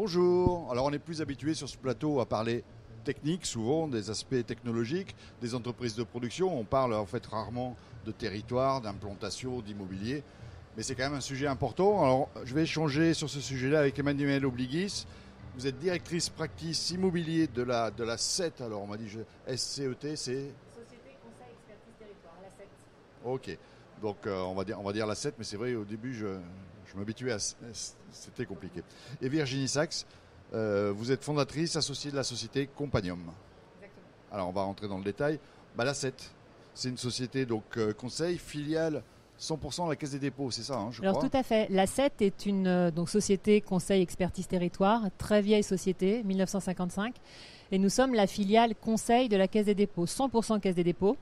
Bonjour. Alors on est plus habitué sur ce plateau à parler technique, souvent des aspects technologiques, des entreprises de production. On parle en fait rarement de territoire, d'implantation, d'immobilier. Mais c'est quand même un sujet important. Alors je vais échanger sur ce sujet-là avec Emmanuelle Obliguis. Vous êtes directrice practice immobilier de la SET. Alors on m'a dit SCET, c'est Société Conseil Expertise Territoire, la SET. Ok. Donc on va dire la 7, mais c'est vrai, au début, je m'habituais à... C'était compliqué. Et Virginie Sachs, vous êtes fondatrice associée de la société Companium. Exactement. Alors, on va rentrer dans le détail. La 7, c'est une société, donc conseil, filiale 100% à la Caisse des dépôts, c'est ça, je Alors crois. tout à fait. La SET est une société Conseil Expertise Territoire, très vieille société, 1955. Et nous sommes la filiale conseil de la Caisse des dépôts, 100% Caisse des dépôts.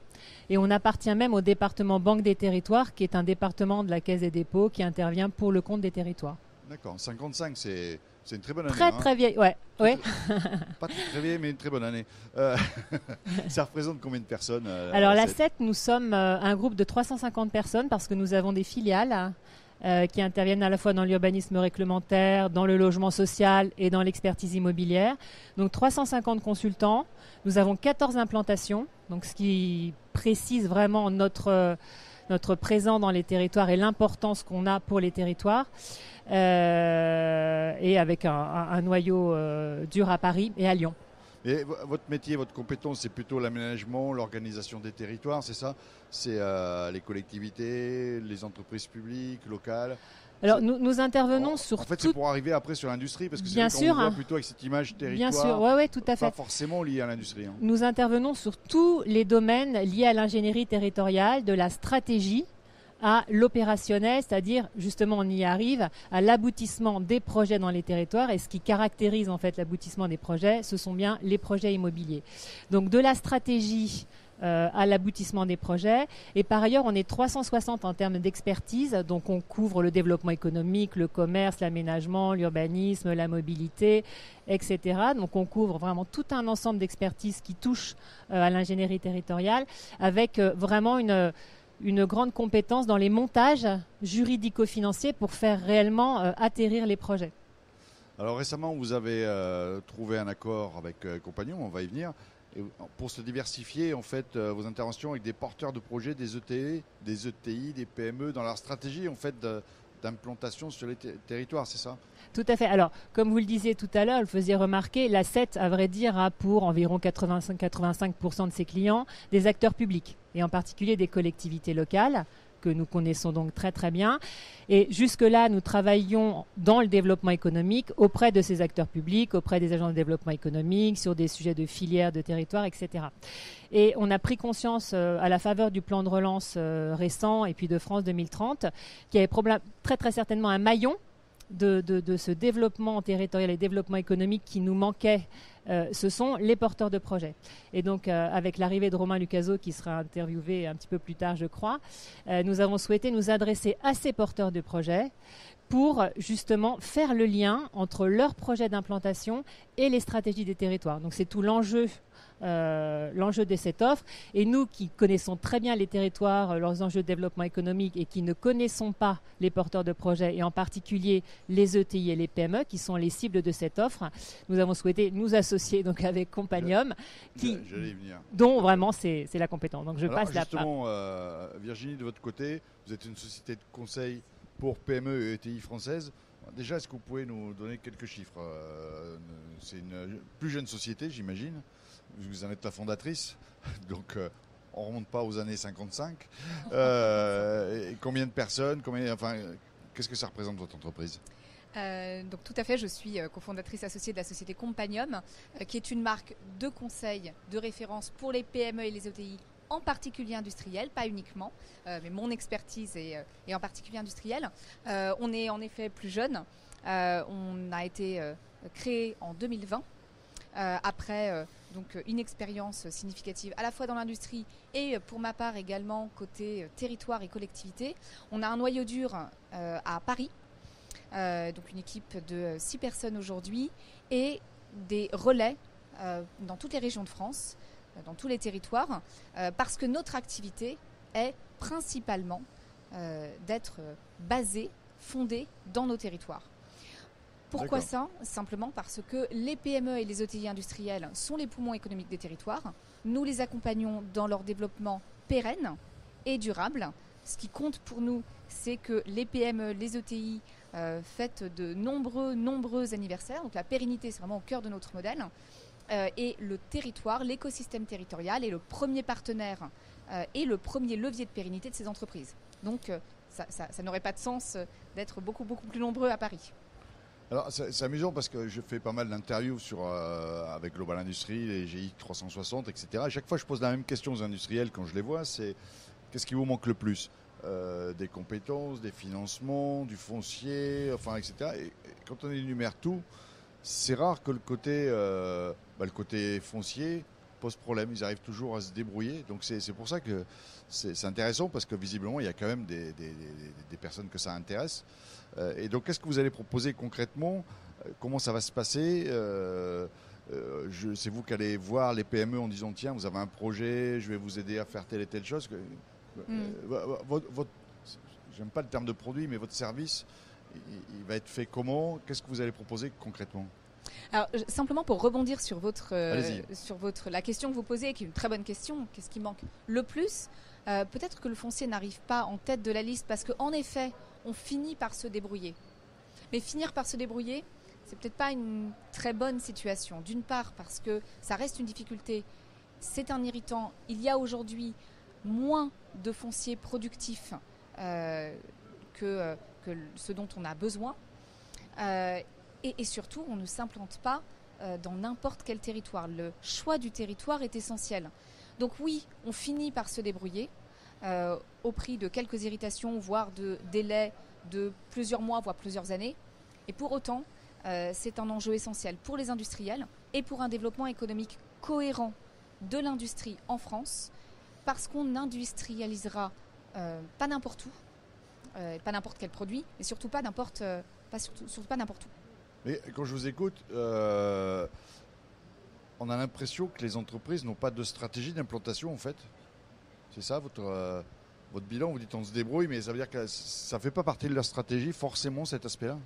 Et on appartient même au département Banque des territoires, qui est un département de la Caisse des dépôts qui intervient pour le compte des territoires. D'accord, 55, c'est une très bonne année. Très très vieille, ouais. Pas très vieille, mais une très bonne année. Ça représente combien de personnes Alors la SET, nous sommes un groupe de 350 personnes parce que nous avons des filiales qui interviennent à la fois dans l'urbanisme réglementaire, dans le logement social et dans l'expertise immobilière. Donc 350 consultants. Nous avons 14 implantations, donc ce qui précise vraiment notre présence dans les territoires et l'importance qu'on a pour les territoires. Et avec un noyau dur à Paris et à Lyon. Et votre métier, votre compétence, c'est plutôt l'aménagement, l'organisation des territoires, c'est ça? C'est les collectivités, les entreprises publiques, locales. Alors nous intervenons sur En fait, c'est pour arriver après sur l'industrie, parce que c'est bien vrai qu'on sûr, voit plutôt avec cette image territoire. Bien sûr, oui, tout à fait. Pas forcément lié à l'industrie. Nous intervenons sur tous les domaines liés à l'ingénierie territoriale, de la stratégie à l'opérationnel, c'est-à-dire, justement, on y arrive, à l'aboutissement des projets dans les territoires. Et ce qui caractérise en fait l'aboutissement des projets, ce sont bien les projets immobiliers. Donc de la stratégie à l'aboutissement des projets. Et par ailleurs, on est 360 en termes d'expertise. Donc on couvre le développement économique, le commerce, l'aménagement, l'urbanisme, la mobilité, etc. Donc on couvre vraiment tout un ensemble d'expertises qui touchent à l'ingénierie territoriale avec vraiment une grande compétence dans les montages juridico-financiers pour faire réellement atterrir les projets. Alors récemment, vous avez trouvé un accord avec Compagnon, on va y venir, et pour se diversifier en fait vos interventions avec des porteurs de projets, des ETI, des PME dans leur stratégie en fait d'implantation sur les territoires, c'est ça? Tout à fait. Alors, comme vous le disiez tout à l'heure, le faisiez remarquer, la SET, à vrai dire, a pour environ 85% de ses clients des acteurs publics, et en particulier des collectivités locales, que nous connaissons donc très très bien. Et jusque-là, nous travaillions dans le développement économique auprès de ces acteurs publics, auprès des agents de développement économique, sur des sujets de filières, de territoire, etc. Et on a pris conscience à la faveur du plan de relance récent et puis de France 2030 qu'il y avait très très certainement un maillon de ce développement territorial et développement économique qui nous manquait, ce sont les porteurs de projets. Et donc, avec l'arrivée de Romain Lucaso, qui sera interviewé un petit peu plus tard, je crois, nous avons souhaité nous adresser à ces porteurs de projets pour justement faire le lien entre leurs projets d'implantation et les stratégies des territoires. Donc, c'est tout l'enjeu de cette offre. Et nous qui connaissons très bien les territoires, leurs enjeux de développement économique et qui ne connaissons pas les porteurs de projets et en particulier les ETI et les PME qui sont les cibles de cette offre, nous avons souhaité nous associer donc avec Companium dont vraiment c'est la compétence. Donc je passe justement, Virginie, de votre côté, vous êtes une société de conseil pour PME et ETI françaises. Déjà, est-ce que vous pouvez nous donner quelques chiffres? C'est une plus jeune société, j'imagine. Vous en êtes la fondatrice, donc on ne remonte pas aux années 55. Et combien de personnes, qu'est-ce que ça représente votre entreprise? Donc tout à fait, je suis cofondatrice associée de la société Companium, qui est une marque de conseil de référence pour les PME et les ETI, en particulier industrielles, pas uniquement, mais mon expertise est en particulier industrielle. On est en effet plus jeune. On a été créé en 2020. Après donc une expérience significative à la fois dans l'industrie et pour ma part également côté territoire et collectivité. On a un noyau dur à Paris, donc une équipe de 6 personnes aujourd'hui et des relais dans toutes les régions de France, dans tous les territoires, parce que notre activité est principalement d'être basée, fondée dans nos territoires. Pourquoi ça ? Simplement parce que les PME et les ETI industriels sont les poumons économiques des territoires. Nous les accompagnons dans leur développement pérenne et durable. Ce qui compte pour nous, c'est que les PME, les ETI fêtent de nombreux anniversaires. Donc la pérennité, c'est vraiment au cœur de notre modèle. Et le territoire, l'écosystème territorial est le premier partenaire et le premier levier de pérennité de ces entreprises. Donc ça n'aurait pas de sens d'être beaucoup plus nombreux à Paris. Alors c'est amusant parce que je fais pas mal d'interviews avec Global Industrie, les GI 360, etc. À chaque fois, je pose la même question aux industriels quand je les vois, c'est qu'est-ce qui vous manque le plus ? Des compétences, des financements, du foncier, enfin, etc. Et quand on énumère tout, c'est rare que le côté foncier pose problème. Ils arrivent toujours à se débrouiller. Donc c'est pour ça que c'est intéressant parce que visiblement, il y a quand même des personnes que ça intéresse. Et donc, qu'est-ce que vous allez proposer concrètement ? Comment ça va se passer ? C'est vous qui allez voir les PME en disant tiens, vous avez un projet, je vais vous aider à faire telle et telle chose. J'aime pas le terme de produit, mais votre service, il va être fait comment ? Qu'est-ce que vous allez proposer concrètement ? Alors, simplement pour rebondir sur la question que vous posez, qui est une très bonne question, qu'est-ce qui manque le plus ? Peut-être que le foncier n'arrive pas en tête de la liste parce qu'en effet, on finit par se débrouiller. Mais finir par se débrouiller, c'est peut-être pas une très bonne situation. D'une part, parce que ça reste une difficulté, c'est un irritant. Il y a aujourd'hui moins de foncier productif que ce dont on a besoin. Et surtout, on ne s'implante pas dans n'importe quel territoire. Le choix du territoire est essentiel. Donc oui, on finit par se débrouiller au prix de quelques irritations, voire de délais de plusieurs mois, voire plusieurs années. Et pour autant, c'est un enjeu essentiel pour les industriels et pour un développement économique cohérent de l'industrie en France, parce qu'on n'industrialisera pas n'importe où, pas n'importe quel produit, et surtout pas n'importe où. Mais quand je vous écoute, on a l'impression que les entreprises n'ont pas de stratégie d'implantation en fait. C'est ça votre bilan, vous dites on se débrouille, mais ça veut dire que ça ne fait pas partie de leur stratégie forcément cet aspect-là.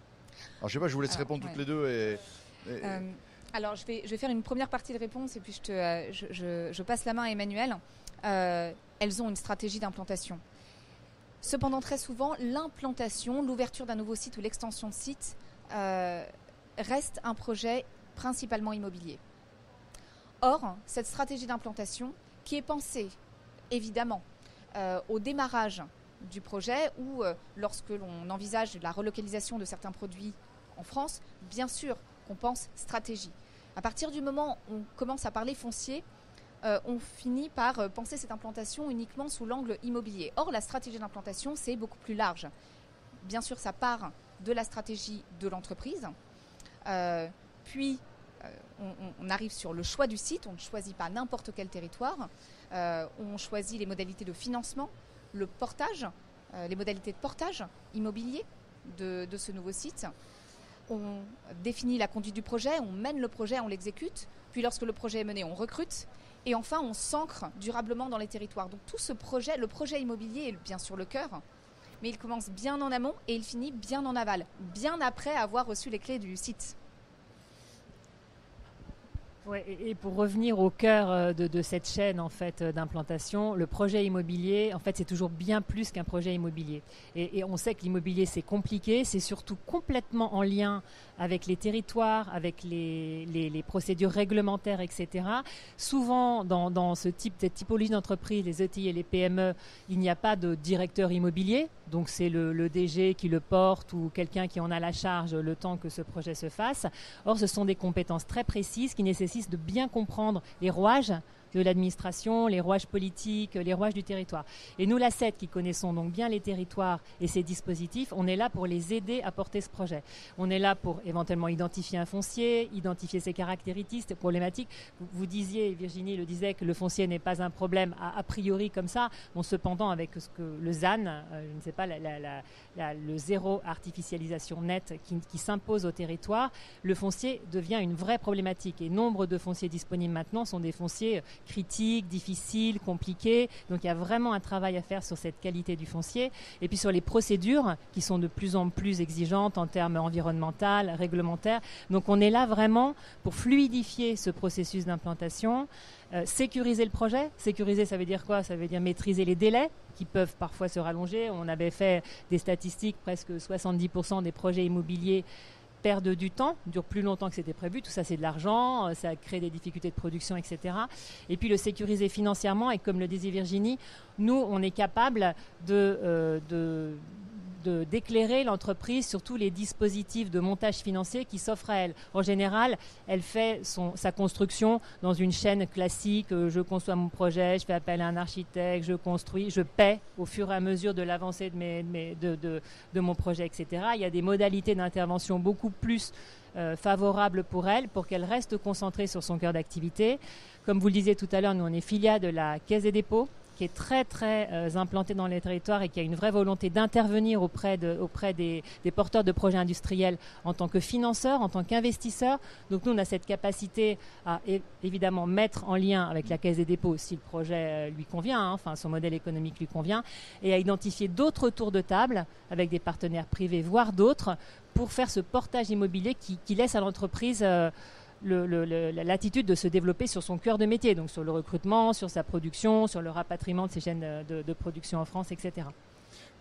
Alors je sais pas, je vous laisse répondre toutes les deux. Alors je vais faire une première partie de réponse et puis je passe la main à Emmanuel. Elles ont une stratégie d'implantation. Cependant, très souvent, l'implantation, l'ouverture d'un nouveau site ou l'extension de site reste un projet principalement immobilier. Or, cette stratégie d'implantation, qui est pensée, évidemment, au démarrage du projet ou lorsque l'on envisage la relocalisation de certains produits en France, bien sûr qu'on pense stratégie. À partir du moment où on commence à parler foncier, on finit par penser cette implantation uniquement sous l'angle immobilier. Or, la stratégie d'implantation, c'est beaucoup plus large. Bien sûr, ça part de la stratégie de l'entreprise, puis on arrive sur le choix du site. On ne choisit pas n'importe quel territoire. On choisit les modalités de financement, le portage, les modalités de portage immobilier de ce nouveau site. On définit la conduite du projet, on mène le projet, on l'exécute. Puis lorsque le projet est mené, on recrute. Et enfin, on s'ancre durablement dans les territoires. Donc tout ce projet, le projet immobilier est bien sûr le cœur, mais il commence bien en amont et il finit bien en aval, bien après avoir reçu les clés du site. Ouais, et pour revenir au cœur de cette chaîne en fait d'implantation, le projet immobilier, en fait, c'est toujours bien plus qu'un projet immobilier. Et on sait que l'immobilier, c'est compliqué, c'est surtout complètement en lien avec les territoires, avec les procédures réglementaires, etc. Souvent, dans cette typologie d'entreprise, les ETI et les PME, il n'y a pas de directeur immobilier. Donc, c'est le DG qui le porte ou quelqu'un qui en a la charge le temps que ce projet se fasse. Or, ce sont des compétences très précises qui nécessitent de bien comprendre les rouages de l'administration, les rouages politiques, les rouages du territoire. Et nous, l'ACET, qui connaissons donc bien les territoires et ces dispositifs, on est là pour les aider à porter ce projet. On est là pour éventuellement identifier un foncier, identifier ses caractéristiques, ses problématiques. Vous disiez, Virginie le disait, que le foncier n'est pas un problème a priori comme ça. Bon, cependant, avec ce que le ZAN, je ne sais pas, le zéro artificialisation nette qui s'impose au territoire, le foncier devient une vraie problématique. Et nombre de fonciers disponibles maintenant sont des fonciers critiques, difficiles, compliquées. Donc il y a vraiment un travail à faire sur cette qualité du foncier. Et puis sur les procédures qui sont de plus en plus exigeantes en termes environnementaux, réglementaires. Donc on est là vraiment pour fluidifier ce processus d'implantation, sécuriser le projet. Sécuriser, ça veut dire quoi? Ça veut dire maîtriser les délais qui peuvent parfois se rallonger. On avait fait des statistiques, presque 70% des projets immobiliers perdent du temps, durent plus longtemps que c'était prévu. Tout ça, c'est de l'argent, ça crée des difficultés de production, etc. Et puis le sécuriser financièrement, et comme le disait Virginie, nous, on est capable d'éclairer l'entreprise sur tous les dispositifs de montage financier qui s'offrent à elle. En général, elle fait sa construction dans une chaîne classique. Je conçois mon projet, je fais appel à un architecte, je construis, je paie au fur et à mesure de l'avancée de mon projet, etc. Il y a des modalités d'intervention beaucoup plus favorables pour elle, pour qu'elle reste concentrée sur son cœur d'activité. Comme vous le disiez tout à l'heure, nous, on est filiale de la Caisse des dépôts, qui est très, très implantée dans les territoires et qui a une vraie volonté d'intervenir auprès des porteurs de projets industriels en tant que financeurs, en tant qu'investisseurs. Donc nous, on a cette capacité à évidemment mettre en lien avec la Caisse des dépôts si le projet lui convient, enfin son modèle économique lui convient, et à identifier d'autres tours de table avec des partenaires privés, voire d'autres, pour faire ce portage immobilier qui laisse à l'entreprise l'attitude de se développer sur son cœur de métier, donc sur le recrutement, sur sa production, sur le rapatriement de ses chaînes de production en France, etc.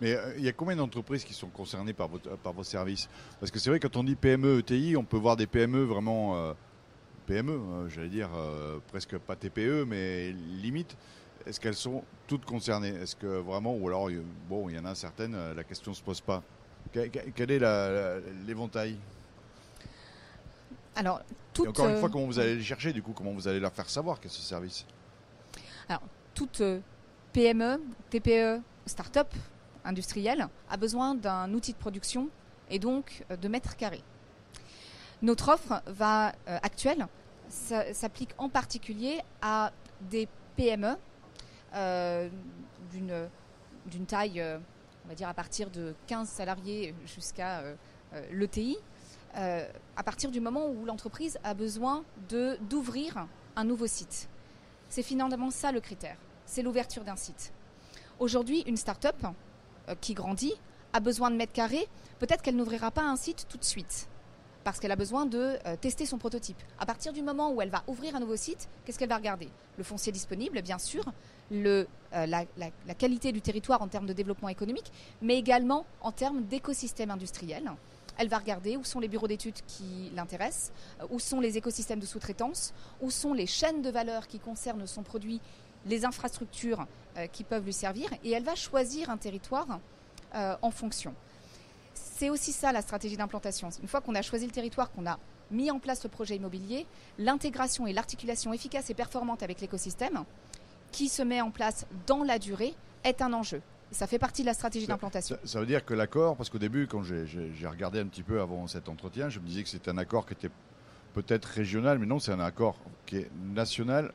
Mais il y a combien d'entreprises qui sont concernées par vos services? Parce que c'est vrai, quand on dit PME, ETI, on peut voir des PME vraiment PME, j'allais dire presque pas TPE, mais limite. Est-ce qu'elles sont toutes concernées? Est-ce que vraiment, ou alors, bon, il y en a certaines, la question ne se pose pas. Quel est l'éventail? Alors, et encore une fois, comment vous allez les chercher, du coup, comment vous allez leur faire savoir qu'est ce service? Alors, toute PME, TPE, start-up industrielle a besoin d'un outil de production et donc de mètres carrés. Notre offre actuelle s'applique en particulier à des PME d'une taille, on va dire à partir de 15 salariés jusqu'à l'ETI, à partir du moment où l'entreprise a besoin d'ouvrir un nouveau site. C'est finalement ça le critère, c'est l'ouverture d'un site. Aujourd'hui, une start-up qui grandit a besoin de mètres carrés. Peut-être qu'elle n'ouvrira pas un site tout de suite parce qu'elle a besoin de tester son prototype. À partir du moment où elle va ouvrir un nouveau site, qu'est-ce qu'elle va regarder? Le foncier disponible, bien sûr, la qualité du territoire en termes de développement économique, mais également en termes d'écosystème industriel. Elle va regarder où sont les bureaux d'études qui l'intéressent, où sont les écosystèmes de sous-traitance, où sont les chaînes de valeur qui concernent son produit, les infrastructures qui peuvent lui servir, et elle va choisir un territoire en fonction. C'est aussi ça la stratégie d'implantation. Une fois qu'on a choisi le territoire, qu'on a mis en place le projet immobilier, l'intégration et l'articulation efficace et performante avec l'écosystème qui se met en place dans la durée est un enjeu. Ça fait partie de la stratégie d'implantation. Ça veut dire que l'accord, parce qu'au début, quand j'ai regardé un petit peu avant cet entretien, je me disais que c'était un accord qui était peut-être régional, mais non, c'est un accord qui est national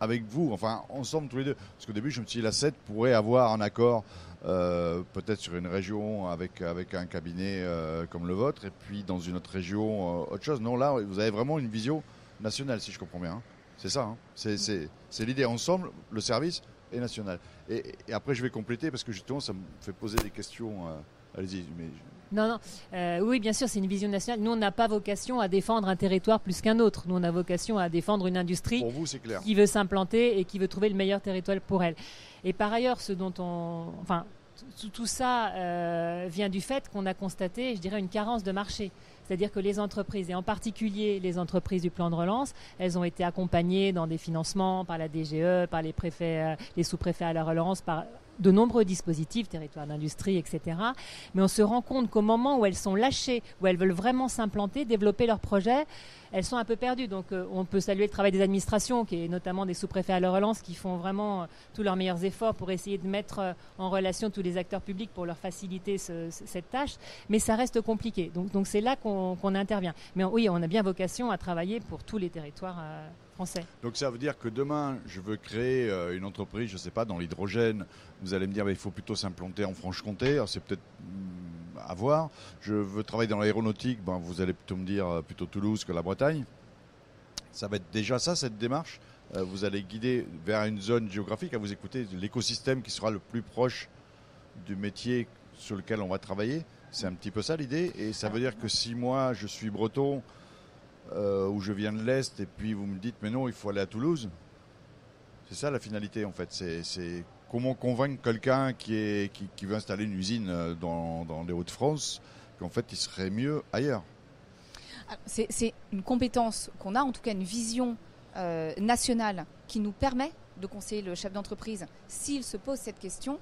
avec vous, enfin ensemble tous les deux. Parce qu'au début, je me suis dit, la SET pourrait avoir un accord peut-être sur une région avec un cabinet comme le vôtre, et puis dans une autre région, autre chose. Non, là, vous avez vraiment une vision nationale, si je comprends bien. Hein. C'est ça, hein. C'est l'idée. Ensemble, le service est national. Et après, je vais compléter, parce que justement, ça me fait poser des questions. Allez-y. Mais... Non. Oui, bien sûr, c'est une vision nationale. Nous, on n'a pas vocation à défendre un territoire plus qu'un autre. Nous, on a vocation à défendre une industrie pour vous, c'est clair, qui veut s'implanter et qui veut trouver le meilleur territoire pour elle. Et par ailleurs, tout ça vient du fait qu'on a constaté, je dirais, une carence de marché. C'est-à-dire que les entreprises, et en particulier les entreprises du plan de relance, elles ont été accompagnées dans des financements par la DGE, par les préfets, les sous-préfets à la relance, par de nombreux dispositifs, territoires d'industrie, etc. Mais on se rend compte qu'au moment où elles sont lâchées, où elles veulent vraiment s'implanter, développer leurs projets, elles sont un peu perdues. Donc on peut saluer le travail des administrations, qui est notamment des sous-préfets à la relance, qui font vraiment tous leurs meilleurs efforts pour essayer de mettre en relation tous les acteurs publics pour leur faciliter cette tâche. Mais ça reste compliqué. Donc c'est là qu'on intervient. Mais oui, on a bien vocation à travailler pour tous les territoires français. Donc ça veut dire que demain, je veux créer une entreprise, je ne sais pas, dans l'hydrogène. Vous allez me dire, il faut plutôt s'implanter en Franche-Comté. Alors, c'est peut-être à voir. Je veux travailler dans l'aéronautique. Vous allez plutôt me dire plutôt Toulouse que la Bretagne. Ça va être déjà ça, cette démarche. vous allez guider vers une zone géographique, à vous écouter l'écosystème qui sera le plus proche du métier sur lequel on va travailler. C'est un petit peu ça l'idée. Et ça veut dire que si moi je suis breton ou je viens de l'Est et puis vous me dites mais non, il faut aller à Toulouse. C'est ça la finalité en fait. C'est comment convaincre quelqu'un qui veut installer une usine dans les Hauts-de-France qu'en fait il serait mieux ailleurs. C'est une compétence qu'on a, en tout cas une vision nationale qui nous permet de conseiller le chef d'entreprise s'il se pose cette question.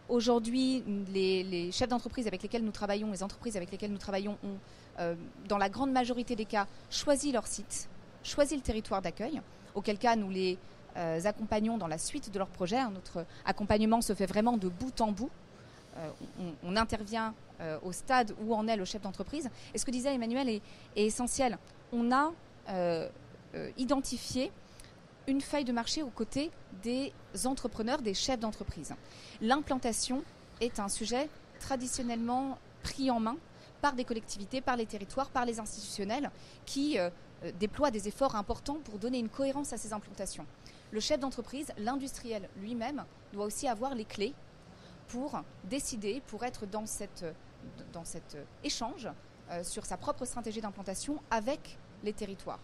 Aujourd'hui, les chefs d'entreprise avec lesquels nous travaillons, les entreprises avec lesquelles nous travaillons ont, dans la grande majorité des cas, choisi leur site, choisi le territoire d'accueil, auquel cas nous les accompagnons dans la suite de leur projet. Notre accompagnement se fait vraiment de bout en bout. On intervient au stade où en est le chef d'entreprise. Et ce que disait Emmanuel est essentiel. On a identifié une feuille de marché aux côtés des entrepreneurs, des chefs d'entreprise. L'implantation est un sujet traditionnellement pris en main par des collectivités, par les territoires, par les institutionnels qui déploient des efforts importants pour donner une cohérence à ces implantations. Le chef d'entreprise, l'industriel lui-même, doit aussi avoir les clés pour décider, pour être dans cet échange sur sa propre stratégie d'implantation avec les territoires.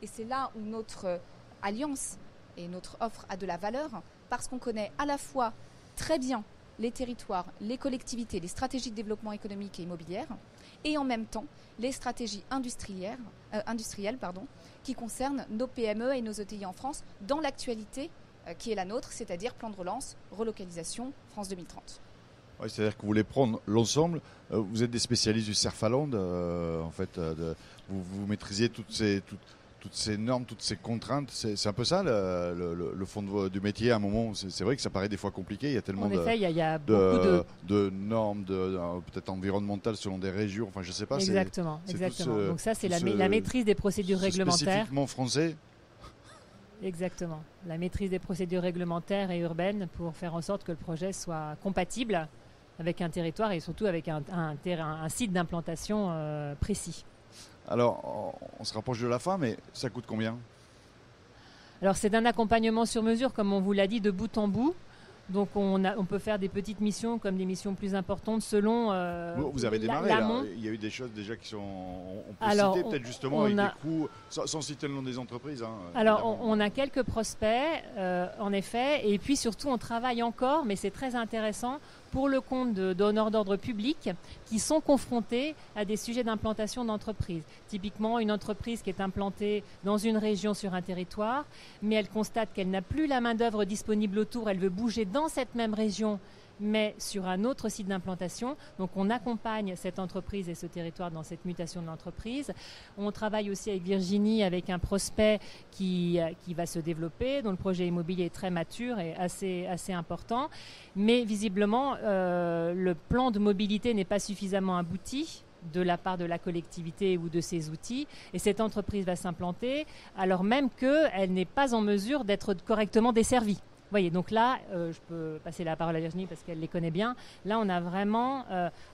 Et c'est là où notre alliance et notre offre a de la valeur, parce qu'on connaît à la fois très bien les territoires, les collectivités, les stratégies de développement économique et immobilière, et en même temps les stratégies industrielles qui concernent nos PME et nos ETI en France dans l'actualité qui est la nôtre, c'est-à-dire plan de relance, relocalisation, France 2030. Oui, c'est-à-dire que vous voulez prendre l'ensemble. Vous êtes des spécialistes du Cerfaland, en fait. Vous maîtrisez toutes ces normes, toutes ces contraintes. C'est un peu ça le fond du métier. À un moment, c'est vrai que ça paraît des fois compliqué. Il y a tellement il y a beaucoup de normes, peut-être environnementales selon des régions. Enfin, je sais pas. Exactement. Donc ça, c'est la maîtrise des procédures réglementaires. Spécifiquement français. Exactement. La maîtrise des procédures réglementaires et urbaines pour faire en sorte que le projet soit compatible avec un territoire et surtout avec un site d'implantation précis. Alors, on se rapproche de la fin, mais ça coûte combien ? Alors, c'est d'un accompagnement sur mesure, comme on vous l'a dit, de bout en bout. Donc, on peut faire des petites missions comme des missions plus importantes selon vous avez démarré, là. Il y a eu des choses déjà qui sont... On peut citer peut-être justement avec des coûts, sans citer le nom des entreprises. Alors, on a quelques prospects, en effet. Et puis, surtout, on travaille encore, mais c'est très intéressant, pour le compte de donneurs d'ordre public qui sont confrontés à des sujets d'implantation d'entreprise. Typiquement, une entreprise qui est implantée dans une région sur un territoire, mais elle constate qu'elle n'a plus la main-d'œuvre disponible autour, elle veut bouger dans cette même région, mais sur un autre site d'implantation. Donc on accompagne cette entreprise et ce territoire dans cette mutation de l'entreprise. On travaille aussi avec Virginie, avec un prospect qui va se développer, dont le projet immobilier est très mature et assez important. Mais visiblement, le plan de mobilité n'est pas suffisamment abouti de la part de la collectivité ou de ses outils. Et cette entreprise va s'implanter alors même qu'elle n'est pas en mesure d'être correctement desservie. Vous voyez, donc là, je peux passer la parole à Virginie parce qu'elle les connaît bien. Là, on a vraiment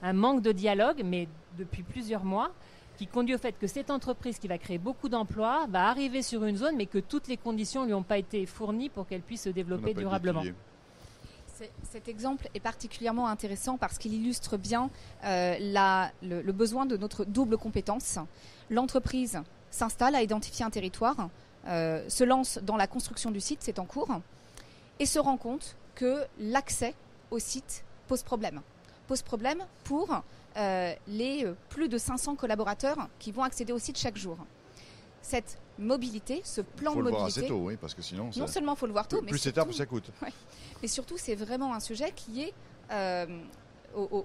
un manque de dialogue, mais depuis plusieurs mois, qui conduit au fait que cette entreprise qui va créer beaucoup d'emplois va arriver sur une zone, mais que toutes les conditions ne lui ont pas été fournies pour qu'elle puisse se développer durablement. Cet exemple est particulièrement intéressant parce qu'il illustre bien le besoin de notre double compétence. L'entreprise s'installe, a identifié un territoire, se lance dans la construction du site, c'est en cours, et se rend compte que l'accès au site pose problème. Pose problème pour les plus de 500 collaborateurs qui vont accéder au site chaque jour. Cette mobilité, ce plan de mobilité... Il faut le voir assez tôt, oui, parce que sinon... Non seulement il faut le voir tôt, mais plus c'est tard, plus ça coûte. Ouais. Mais surtout, c'est vraiment un sujet qui est au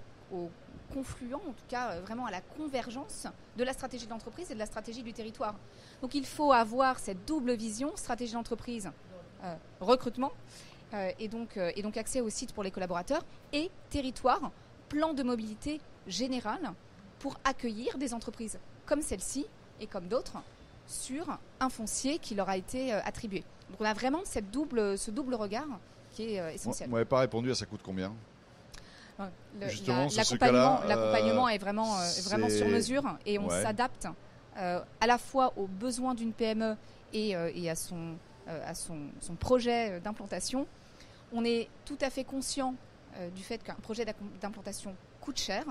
confluent, en tout cas vraiment à la convergence de la stratégie de l'entreprise et de la stratégie du territoire. Donc il faut avoir cette double vision, stratégie d'entreprise, recrutement, et donc accès au site pour les collaborateurs, et territoire, plan de mobilité général pour accueillir des entreprises comme celle-ci et comme d'autres sur un foncier qui leur a été attribué. Donc on a vraiment ce double regard qui est essentiel. Vous m'avez pas répondu à ça coûte combien ? L'accompagnement est vraiment sur mesure et on s'adapte à la fois aux besoins d'une PME et à son projet d'implantation. On est tout à fait conscient du fait qu'un projet d'implantation coûte cher,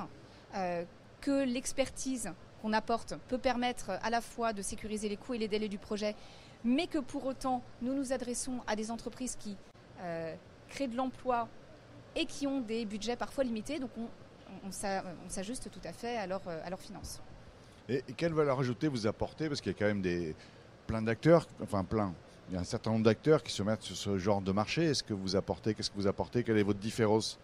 que l'expertise qu'on apporte peut permettre à la fois de sécuriser les coûts et les délais du projet, mais que pour autant, nous nous adressons à des entreprises qui créent de l'emploi et qui ont des budgets parfois limités. Donc on s'ajuste tout à fait à leurs finances. Et quelle valeur ajoutée vous apportez? Parce qu'il y a quand même plein d'acteurs, il y a un certain nombre d'acteurs qui se mettent sur ce genre de marché. Qu'est-ce que vous apportez? Quelle est votre différence?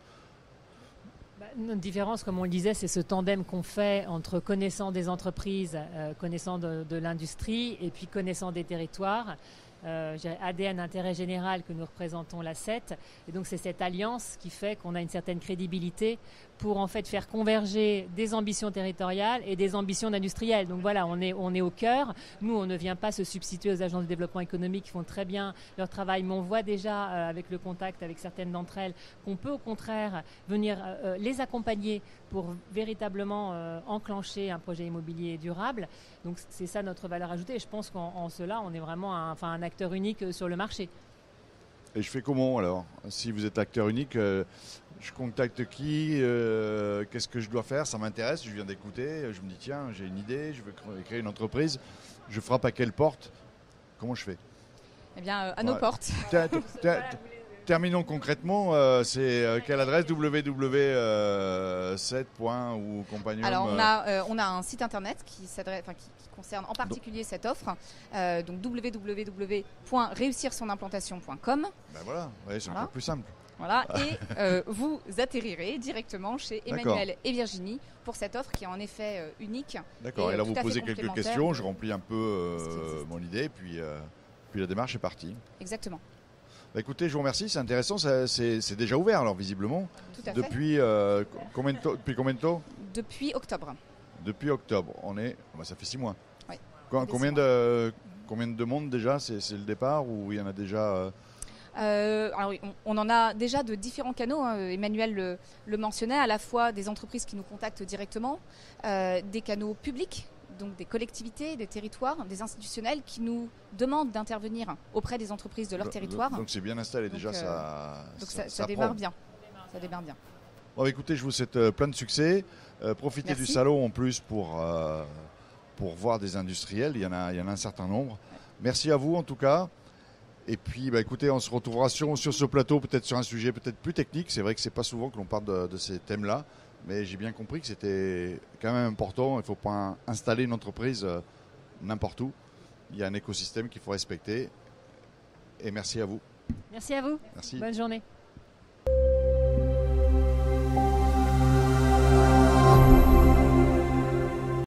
Notre différence, comme on le disait, c'est ce tandem qu'on fait entre connaissant des entreprises, connaissant de l'industrie et puis connaissant des territoires. ADN Intérêt Général que nous représentons la CET. Et donc c'est cette alliance qui fait qu'on a une certaine crédibilité pour en fait faire converger des ambitions territoriales et des ambitions d'industriels. Donc voilà, on est au cœur. Nous, on ne vient pas se substituer aux agences de développement économique qui font très bien leur travail, mais on voit déjà avec le contact avec certaines d'entre elles qu'on peut au contraire venir les accompagner pour véritablement enclencher un projet immobilier durable. Donc c'est ça notre valeur ajoutée. Et je pense qu'en cela, on est vraiment un acteur unique sur le marché. Et je fais comment alors? Si vous êtes acteur unique, je contacte qui? Qu'est-ce que je dois faire? Ça m'intéresse, je viens d'écouter, je me dis tiens, j'ai une idée, je veux créer une entreprise. Je frappe à quelle porte? Comment je fais? Eh bien, à nos portes. Terminons concrètement, c'est quelle adresse? www.7. ou Compagnon? Alors on a un site internet qui concerne en particulier cette offre, donc www.réussirsonimplantation.com. Ben voilà, ouais, c'est encore plus simple. Voilà, et vous atterrirez directement chez Emmanuel et Virginie pour cette offre qui est en effet unique. D'accord, et là vous posez quelques questions, je remplis un peu mon idée, puis la démarche est partie. Exactement. Bah écoutez, je vous remercie, c'est intéressant, c'est déjà ouvert alors visiblement. Tout à fait. Depuis combien de temps? Depuis octobre. Depuis octobre, ça fait 6 mois. Oui. Combien de demandes déjà? C'est le départ ou il y en a déjà alors oui, on en a déjà de différents canaux, hein. Emmanuel le mentionnait, à la fois des entreprises qui nous contactent directement, des canaux publics, donc des collectivités, des territoires, des institutionnels qui nous demandent d'intervenir auprès des entreprises de leur territoire. Donc c'est bien installé déjà, ça démarre bien. Ça démarre bien. Bon, écoutez, je vous souhaite plein de succès. Profitez Merci. du salon en plus pour voir des industriels, il y en a un certain nombre. Ouais. Merci à vous en tout cas. Et puis écoutez, on se retrouvera sur ce plateau, peut-être sur un sujet peut-être plus technique. C'est vrai que c'est pas souvent que l'on parle de ces thèmes-là. Mais j'ai bien compris que c'était quand même important. Il ne faut pas installer une entreprise n'importe où. Il y a un écosystème qu'il faut respecter. Et merci à vous. Merci à vous. Merci. Bonne journée.